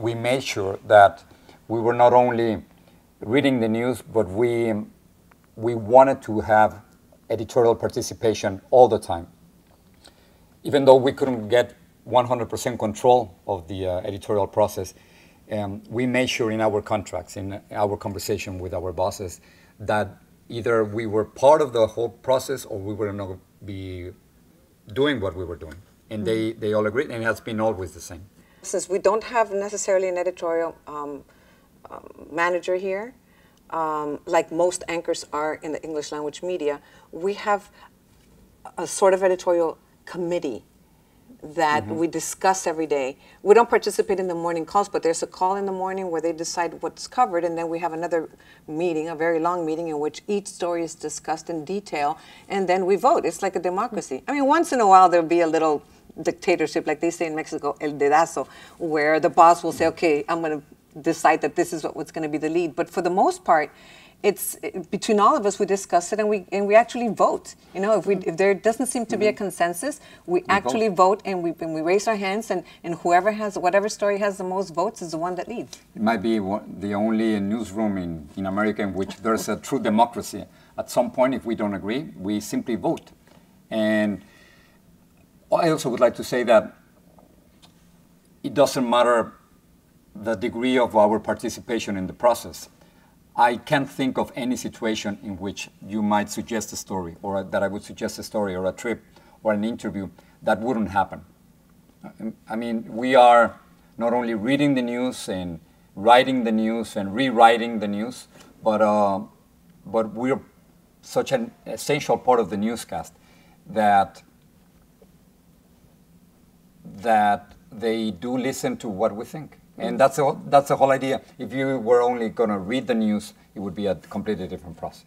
we made sure that we were not only reading the news, but we wanted to have editorial participation all the time. Even though we couldn't get 100% control of the editorial process, we made sure in our contracts, in our conversation with our bosses, that either we were part of the whole process or we were not be doing what we were doing. And they all agreed, and it has been always the same. Since we don't have necessarily an editorial manager here, like most anchors are in the English language media, we have a sort of editorial committee that we discuss every day. We don't participate in the morning calls, but there's a call in the morning where they decide what's covered, and then we have another meeting, a very long meeting, in which each story is discussed in detail, and then we vote. It's like a democracy. I mean, once in a while there'll be a little dictatorship, like they say in Mexico, el dedazo, where the boss will say, okay, I'm going to decide that this is what's going to be the lead. But for the most part, it's between all of us, we discuss it, and we actually vote. You know, if there doesn't seem to be a consensus, we actually vote, and we raise our hands, and whoever has whatever story has the most votes is the one that leads. It might be the only newsroom in America in which there's a true democracy. At some point, if we don't agree, we simply vote. And I also would like to say that it doesn't matter the degree of our participation in the process. I can't think of any situation in which you might suggest a story, or that I would suggest a story, or a trip, or an interview that wouldn't happen. I mean, we are not only reading the news and writing the news and rewriting the news, but we're such an essential part of the newscast that they do listen to what we think. And that's the whole idea. If you were only going to read the news, it would be a completely different process.